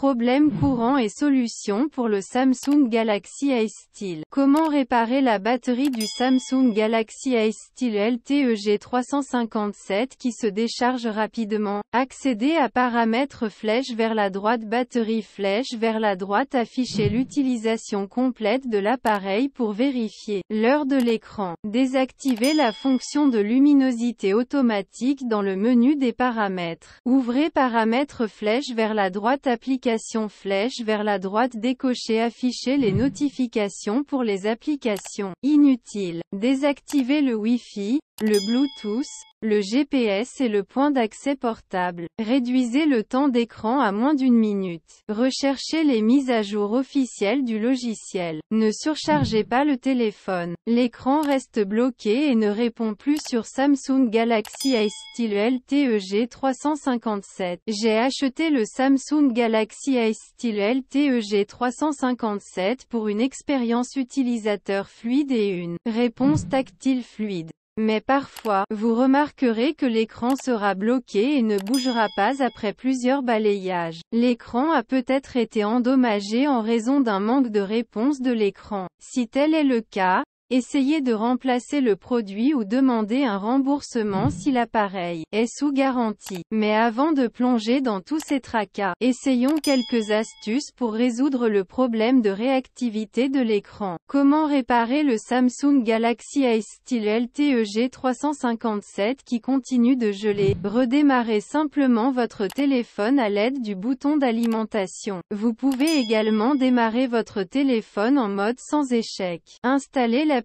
Problème courant et solution pour le Samsung Galaxy A Style. Comment réparer la batterie du Samsung Galaxy A Style LTE G357 qui se décharge rapidement? Accédez à paramètres flèche vers la droite, batterie flèche vers la droite, affichez l'utilisation complète de l'appareil pour vérifier l'heure de l'écran. Désactivez la fonction de luminosité automatique dans le menu des paramètres. Ouvrez paramètres flèche vers la droite, application flèche vers la droite, décochez, affichez les notifications pour les applications inutiles. Désactivez le Wi-Fi, le Bluetooth, le GPS et le point d'accès portable. Réduisez le temps d'écran à moins d'1 minute. Recherchez les mises à jour officielles du logiciel. Ne surchargez pas le téléphone. L'écran reste bloqué et ne répond plus sur Samsung Galaxy A Style LTE G357. J'ai acheté le Samsung Galaxy A Style LTE G357 pour une expérience utilisateur fluide et une réponse tactile fluide. Mais parfois, vous remarquerez que l'écran sera bloqué et ne bougera pas après plusieurs balayages. L'écran a peut-être été endommagé en raison d'un manque de réponse de l'écran. Si tel est le cas, essayez de remplacer le produit ou demandez un remboursement si l'appareil est sous garantie. Mais avant de plonger dans tous ces tracas, essayons quelques astuces pour résoudre le problème de réactivité de l'écran. Comment réparer le Samsung Galaxy A Style LTE G357 qui continue de geler? Redémarrez simplement votre téléphone à l'aide du bouton d'alimentation. Vous pouvez également démarrer votre téléphone en mode sans échec. Installez l'application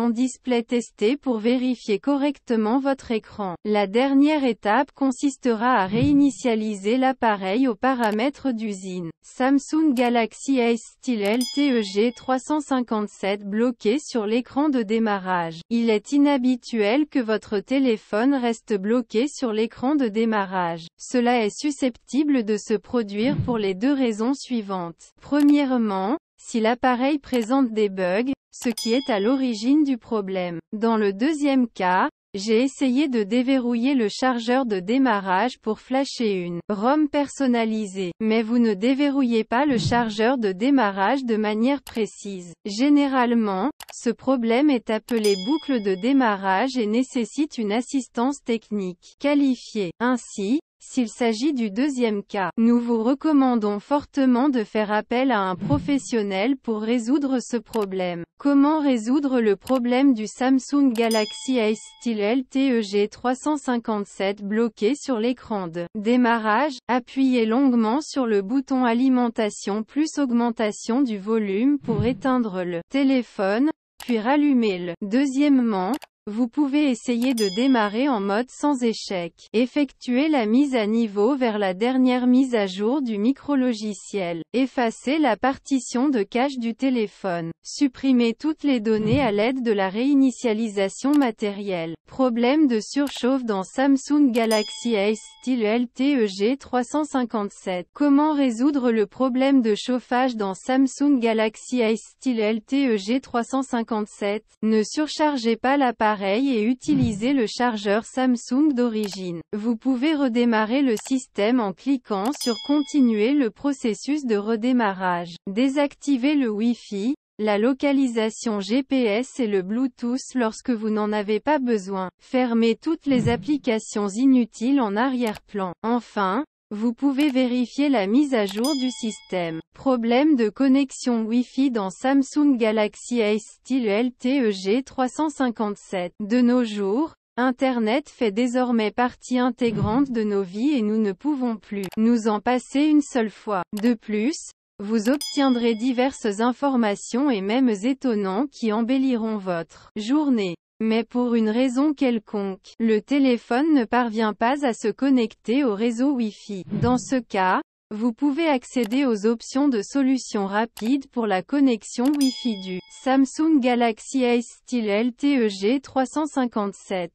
Display Tester pour vérifier correctement votre écran. La dernière étape consistera à réinitialiser l'appareil aux paramètres d'usine. Samsung Galaxy A Style LTE G357 bloqué sur l'écran de démarrage. Il est inhabituel que votre téléphone reste bloqué sur l'écran de démarrage. Cela est susceptible de se produire pour les deux raisons suivantes. Premièrement, si l'appareil présente des bugs, ce qui est à l'origine du problème. Dans le deuxième cas, j'ai essayé de déverrouiller le chargeur de démarrage pour flasher une ROM personnalisée. Mais vous ne déverrouillez pas le chargeur de démarrage de manière précise. Généralement, ce problème est appelé boucle de démarrage et nécessite une assistance technique qualifiée. Ainsi, s'il s'agit du deuxième cas, nous vous recommandons fortement de faire appel à un professionnel pour résoudre ce problème. Comment résoudre le problème du Samsung Galaxy A Style LTE G357 bloqué sur l'écran de démarrage? Appuyez longuement sur le bouton alimentation plus augmentation du volume pour éteindre le téléphone, puis rallumez-le. Deuxièmement, vous pouvez essayer de démarrer en mode sans échec. Effectuez la mise à niveau vers la dernière mise à jour du micrologiciel. Effacez la partition de cache du téléphone. Supprimez toutes les données à l'aide de la réinitialisation matérielle. Problème de surchauffe dans Samsung Galaxy A Style LTE G357. Comment résoudre le problème de chauffage dans Samsung Galaxy A Style LTE G357? Ne surchargez pas l'appareil et utilisez le chargeur Samsung d'origine. Vous pouvez redémarrer le système en cliquant sur Continuer le processus de redémarrage. Désactivez le Wi-Fi, la localisation GPS et le Bluetooth lorsque vous n'en avez pas besoin. Fermez toutes les applications inutiles en arrière-plan. Enfin, vous pouvez vérifier la mise à jour du système. Problème de connexion Wi-Fi dans Samsung Galaxy A Style LTE G357. De nos jours, Internet fait désormais partie intégrante de nos vies et nous ne pouvons plus nous en passer une seule fois. De plus, vous obtiendrez diverses informations et même étonnantes qui embelliront votre journée. Mais pour une raison quelconque, le téléphone ne parvient pas à se connecter au réseau Wi-Fi. Dans ce cas, vous pouvez accéder aux options de solutions rapides pour la connexion Wi-Fi du Samsung Galaxy A Style LTE G357.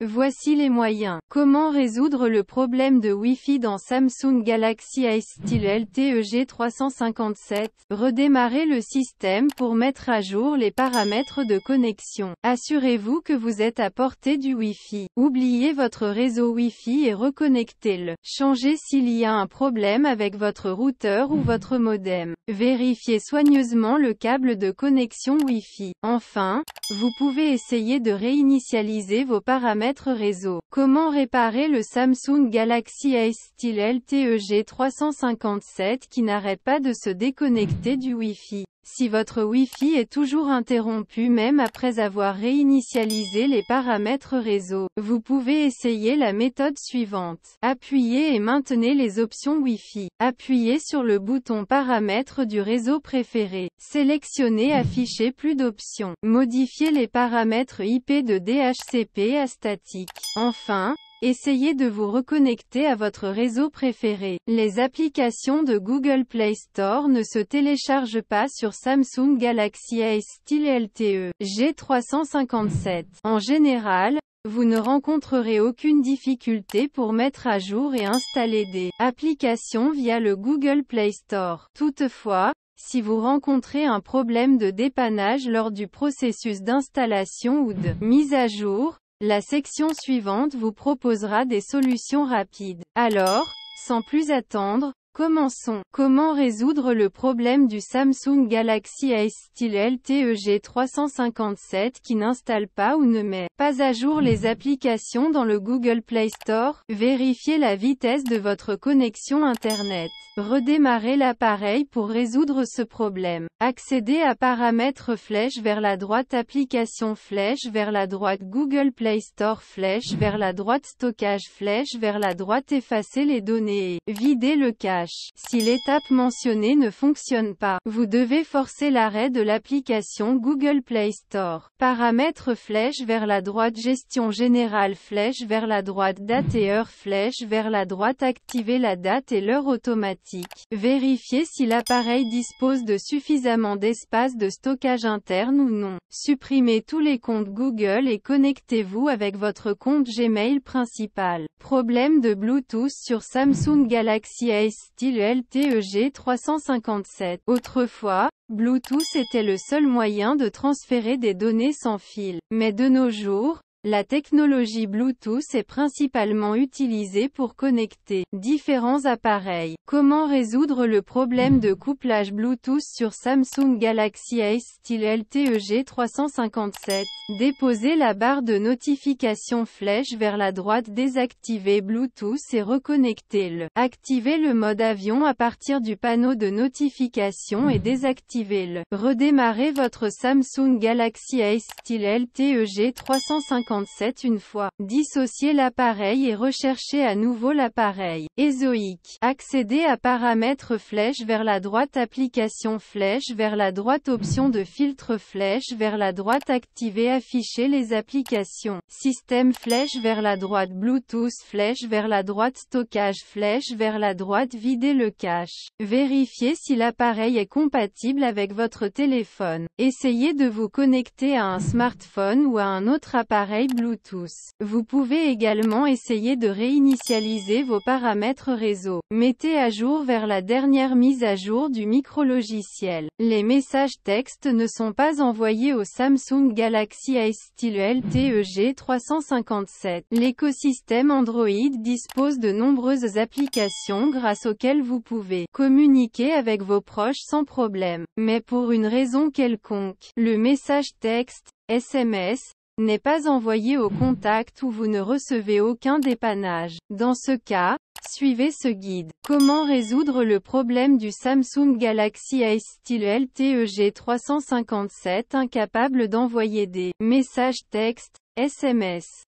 Voici les moyens. Comment résoudre le problème de Wi-Fi dans Samsung Galaxy A style LTE G357? Redémarrez le système pour mettre à jour les paramètres de connexion. Assurez-vous que vous êtes à portée du Wi-Fi. Oubliez votre réseau Wi-Fi et reconnectez-le. Changez s'il y a un problème avec votre routeur ou votre modem. Vérifiez soigneusement le câble de connexion Wi-Fi. Enfin, vous pouvez essayer de réinitialiser vos paramètres réseau. Comment réparer le Samsung Galaxy A style LTE G357 qui n'arrête pas de se déconnecter du Wi-Fi? Si votre Wi-Fi est toujours interrompu même après avoir réinitialisé les paramètres réseau, vous pouvez essayer la méthode suivante. Appuyez et maintenez les options Wi-Fi. Appuyez sur le bouton paramètres du réseau préféré. Sélectionnez afficher plus d'options. Modifiez les paramètres IP de DHCP à statique. Enfin, essayez de vous reconnecter à votre réseau préféré. Les applications de Google Play Store ne se téléchargent pas sur Samsung Galaxy A style LTE G357. En général, vous ne rencontrerez aucune difficulté pour mettre à jour et installer des applications via le Google Play Store. Toutefois, si vous rencontrez un problème de dépannage lors du processus d'installation ou de mise à jour, la section suivante vous proposera des solutions rapides. Alors, sans plus attendre, commençons. Comment résoudre le problème du Samsung Galaxy A style LTE G357 qui n'installe pas ou ne met pas à jour les applications dans le Google Play Store? Vérifiez la vitesse de votre connexion Internet. Redémarrez l'appareil pour résoudre ce problème. Accédez à paramètres flèche vers la droite, application flèche vers la droite, Google Play Store flèche vers la droite, stockage flèche vers la droite, effacez les données et videz le cache. Si l'étape mentionnée ne fonctionne pas, vous devez forcer l'arrêt de l'application Google Play Store. Paramètres flèche vers la droite, gestion générale flèche vers la droite, date et heure flèche vers la droite, activez la date et l'heure automatique. Vérifiez si l'appareil dispose de suffisamment d'espace de stockage interne ou non. Supprimez tous les comptes Google et connectez-vous avec votre compte Gmail principal. Problème de Bluetooth sur Samsung Galaxy A style LTE G357. Autrefois, Bluetooth était le seul moyen de transférer des données sans fil. Mais de nos jours, la technologie Bluetooth est principalement utilisée pour connecter différents appareils. Comment résoudre le problème de couplage Bluetooth sur Samsung Galaxy A style LTE G357? Déposez la barre de notification flèche vers la droite, désactivez Bluetooth et reconnectez-le. Activez le mode avion à partir du panneau de notification et désactivez-le. Redémarrez votre Samsung Galaxy A style LTE G357 une fois. Dissociez l'appareil et recherchez à nouveau l'appareil. EZOIC. Accédez à paramètres flèche vers la droite, application flèche vers la droite, option de filtre flèche vers la droite, activez afficher les applications. Système flèche vers la droite, Bluetooth flèche vers la droite, stockage flèche vers la droite, videz le cache. Vérifiez si l'appareil est compatible avec votre téléphone. Essayez de vous connecter à un smartphone ou à un autre appareil Bluetooth. Vous pouvez également essayer de réinitialiser vos paramètres réseau. Mettez à jour vers la dernière mise à jour du micro-logiciel. Les messages textes ne sont pas envoyés au Samsung Galaxy A style LTE G357. L'écosystème Android dispose de nombreuses applications grâce auxquelles vous pouvez communiquer avec vos proches sans problème. Mais pour une raison quelconque, le message texte, SMS, n'est pas envoyé au contact ou vous ne recevez aucun dépannage. Dans ce cas, suivez ce guide. Comment résoudre le problème du Samsung Galaxy A style LTE G357 incapable d'envoyer des messages textes, SMS?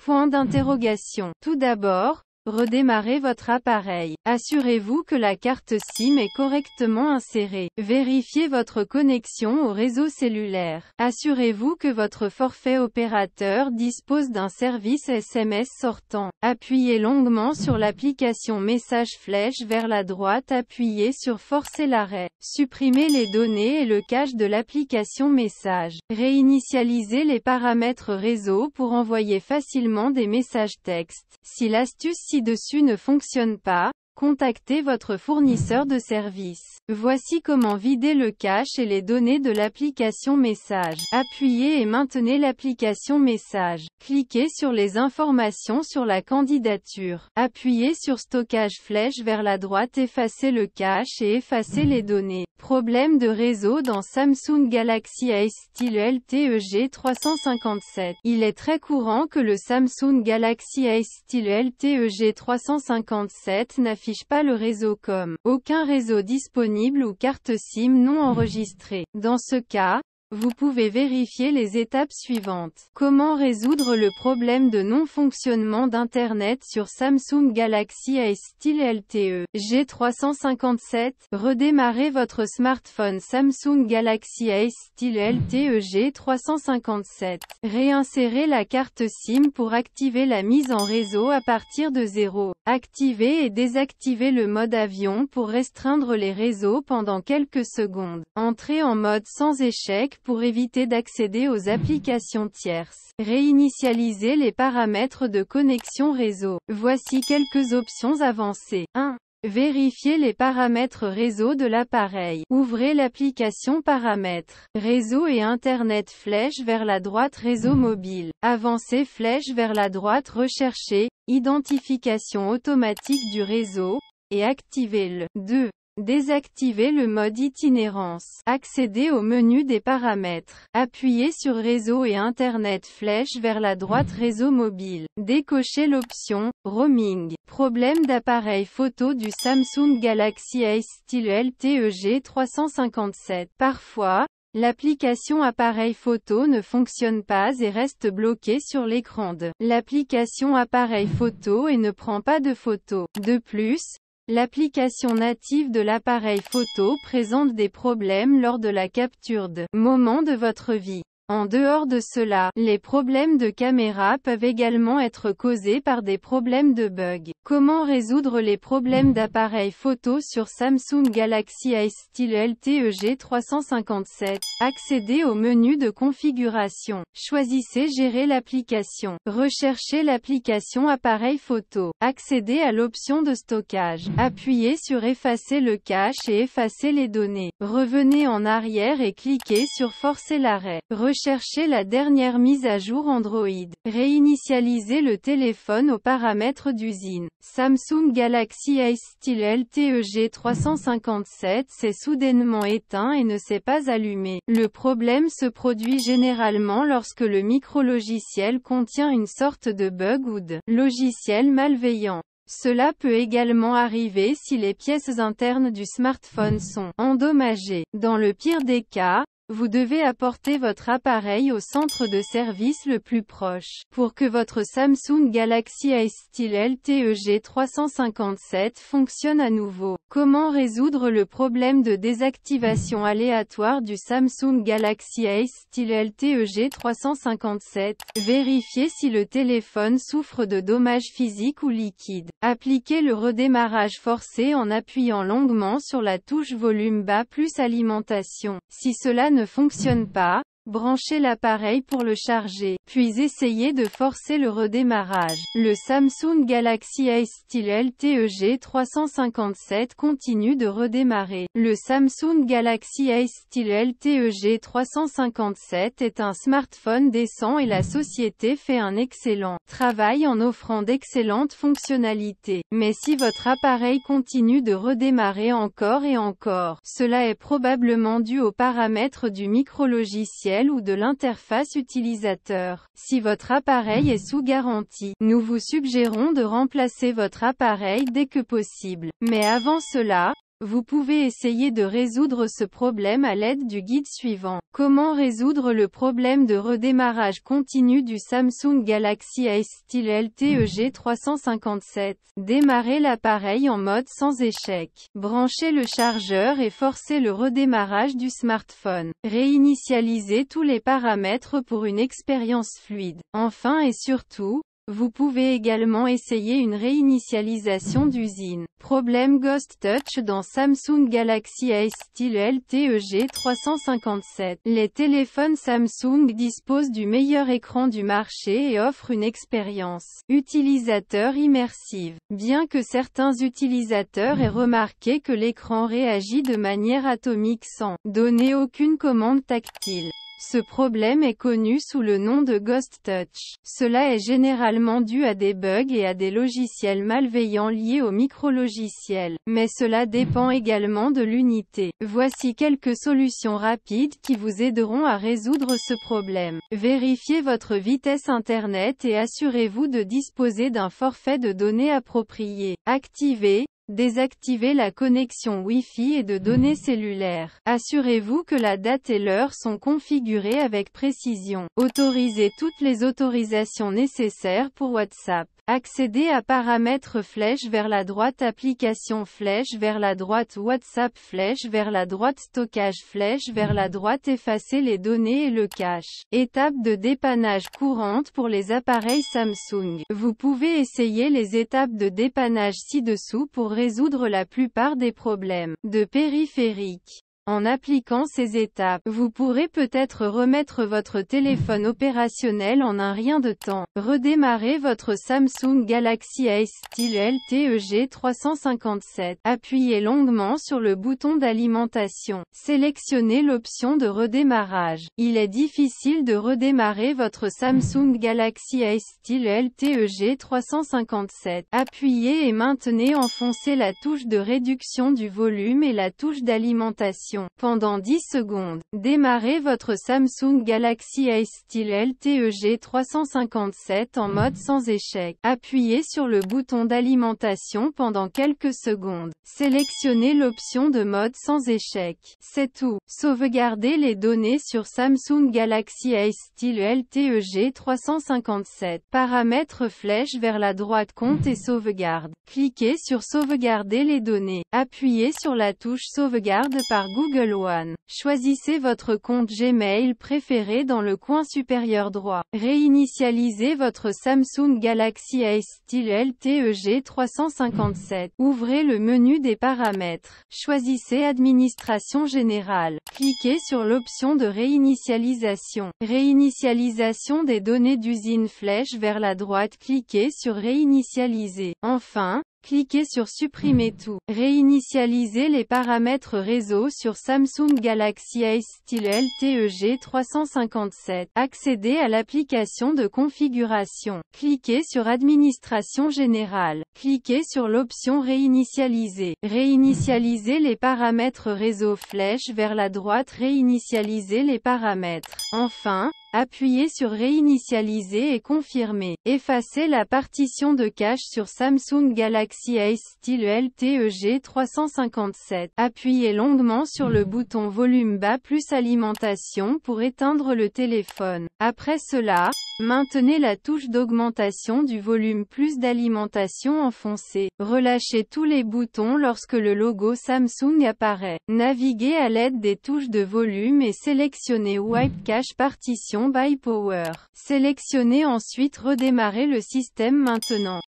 Point d'interrogation. Tout d'abord, redémarrez votre appareil. Assurez-vous que la carte SIM est correctement insérée. Vérifiez votre connexion au réseau cellulaire. Assurez-vous que votre forfait opérateur dispose d'un service SMS sortant. Appuyez longuement sur l'application Message flèche vers la droite. Appuyez sur Forcer l'arrêt. Supprimez les données et le cache de l'application Message. Réinitialisez les paramètres réseau pour envoyer facilement des messages textes. Si l'astuce ci-dessus ne fonctionne pas, contactez votre fournisseur de services. Voici comment vider le cache et les données de l'application Message. Appuyez et maintenez l'application Message. Cliquez sur les informations sur la candidature. Appuyez sur Stockage flèche vers la droite. Effacez le cache et effacez les données. Problème de réseau dans Samsung Galaxy A style LTE G357. Il est très courant que le Samsung Galaxy A style LTE G357 n'affiche pas le réseau comme aucun réseau disponible ou carte SIM non enregistrée. Dans ce cas, vous pouvez vérifier les étapes suivantes. Comment résoudre le problème de non-fonctionnement d'Internet sur Samsung Galaxy A style LTE G357? Redémarrez votre smartphone Samsung Galaxy A style LTE G357. Réinsérez la carte SIM pour activer la mise en réseau à partir de 0. Activez et désactivez le mode avion pour restreindre les réseaux pendant quelques secondes. Entrez en mode sans échec pour éviter d'accéder aux applications tierces. Réinitialisez les paramètres de connexion réseau. Voici quelques options avancées. 1. Vérifiez les paramètres réseau de l'appareil. Ouvrez l'application Paramètres. Réseau et Internet flèche vers la droite. Réseau mobile. Avancez flèche vers la droite. Recherchez Identification automatique du réseau et activez-le. 2. Désactivez le mode itinérance. Accédez au menu des paramètres. Appuyez sur Réseau et Internet flèche vers la droite. Réseau mobile. Décochez l'option Roaming. Problème d'appareil photo du Samsung Galaxy A style LTE G357. Parfois, l'application appareil photo ne fonctionne pas et reste bloquée sur l'écran de l'application appareil photo et ne prend pas de photos. De plus, l'application native de l'appareil photo présente des problèmes lors de la capture de moments de votre vie. En dehors de cela, les problèmes de caméra peuvent également être causés par des problèmes de bugs. Comment résoudre les problèmes d'appareil photo sur Samsung Galaxy A style LTE G357? Accédez au menu de configuration. Choisissez Gérer l'application. Recherchez l'application appareil photo. Accédez à l'option de stockage. Appuyez sur Effacer le cache et effacer les données. Revenez en arrière et cliquez sur Forcer l'arrêt. Recherchez la dernière mise à jour Android. Réinitialisez le téléphone aux paramètres d'usine. Samsung Galaxy A style LTE G357 s'est soudainement éteint et ne s'est pas allumé. Le problème se produit généralement lorsque le micrologiciel contient une sorte de bug ou de logiciel malveillant. Cela peut également arriver si les pièces internes du smartphone sont endommagées. Dans le pire des cas, vous devez apporter votre appareil au centre de service le plus proche. Pour que votre Samsung Galaxy A style LTE G357 fonctionne à nouveau. Comment résoudre le problème de désactivation aléatoire du Samsung Galaxy A style LTE G357? Vérifiez si le téléphone souffre de dommages physiques ou liquides. Appliquez le redémarrage forcé en appuyant longuement sur la touche volume bas plus alimentation. Si cela ne fonctionne pas, branchez l'appareil pour le charger, puis essayez de forcer le redémarrage. Le Samsung Galaxy A style LTE G357 continue de redémarrer. Le Samsung Galaxy A style LTE G357 est un smartphone décent et la société fait un excellent travail en offrant d'excellentes fonctionnalités. Mais si votre appareil continue de redémarrer encore et encore, cela est probablement dû aux paramètres du micrologiciel ou de l'interface utilisateur. Si votre appareil est sous garantie, nous vous suggérons de remplacer votre appareil dès que possible. Mais avant cela, Vous pouvez essayer de résoudre ce problème à l'aide du guide suivant. Comment résoudre le problème de redémarrage continu du Samsung Galaxy S-Style LTE G357? Démarrez l'appareil en mode sans échec. Branchez le chargeur et forcez le redémarrage du smartphone. Réinitialisez tous les paramètres pour une expérience fluide. Enfin et surtout, vous pouvez également essayer une réinitialisation d'usine. Problème Ghost Touch dans Samsung Galaxy S-Style LTE G357. Les téléphones Samsung disposent du meilleur écran du marché et offrent une expérience utilisateur immersive. Bien que certains utilisateurs aient remarqué que l'écran réagit de manière atomique sans donner aucune commande tactile. Ce problème est connu sous le nom de Ghost Touch. Cela est généralement dû à des bugs et à des logiciels malveillants liés aux micrologiciels, mais cela dépend également de l'unité. Voici quelques solutions rapides qui vous aideront à résoudre ce problème. Vérifiez votre vitesse Internet et assurez-vous de disposer d'un forfait de données approprié. Activez, désactivez la connexion Wi-Fi et de données cellulaires. Assurez-vous que la date et l'heure sont configurées avec précision. Autorisez toutes les autorisations nécessaires pour WhatsApp. Accédez à paramètres flèche vers la droite, application flèche vers la droite, WhatsApp flèche vers la droite, stockage flèche vers la droite, effacez les données et le cache. Étape de dépannage courante pour les appareils Samsung. Vous pouvez essayer les étapes de dépannage ci-dessous pour résoudre la plupart des problèmes de périphériques. En appliquant ces étapes, vous pourrez peut-être remettre votre téléphone opérationnel en un rien de temps. Redémarrez votre Samsung Galaxy S-Style LTE G357. Appuyez longuement sur le bouton d'alimentation. Sélectionnez l'option de redémarrage. Il est difficile de redémarrer votre Samsung Galaxy S-Style LTE G357. Appuyez et maintenez enfoncez la touche de réduction du volume et la touche d'alimentation. Pendant 10 secondes, démarrez votre Samsung Galaxy S-Style LTE G357 en mode sans échec. Appuyez sur le bouton d'alimentation pendant quelques secondes. Sélectionnez l'option de mode sans échec. C'est tout. Sauvegardez les données sur Samsung Galaxy S-Style LTE G357. Paramètres flèche vers la droite, compte et sauvegarde. Cliquez sur sauvegarder les données. Appuyez sur la touche sauvegarde par Google One. Choisissez votre compte Gmail préféré dans le coin supérieur droit. Réinitialisez votre Samsung Galaxy S-Style LTE G357. Ouvrez le menu des paramètres. Choisissez Administration générale. Cliquez sur l'option de réinitialisation. Réinitialisation des données d'usine flèche vers la droite. Cliquez sur Réinitialiser. Enfin, cliquez sur Supprimer tout. Réinitialisez les paramètres réseau sur Samsung Galaxy S-Style LTE G357. Accédez à l'application de configuration. Cliquez sur Administration générale. Cliquez sur l'option Réinitialiser. Réinitialisez les paramètres réseau flèche vers la droite. Réinitialisez les paramètres. Enfin, appuyez sur Réinitialiser et confirmer. Effacez la partition de cache sur Samsung Galaxy S-Style LTE G357. Appuyez longuement sur le bouton volume bas plus alimentation pour éteindre le téléphone. Après cela, maintenez la touche d'augmentation du volume plus d'alimentation enfoncée. Relâchez tous les boutons lorsque le logo Samsung apparaît. Naviguez à l'aide des touches de volume et sélectionnez Wipe Cache Partition by Power. Sélectionnez ensuite Redémarrer le système maintenant.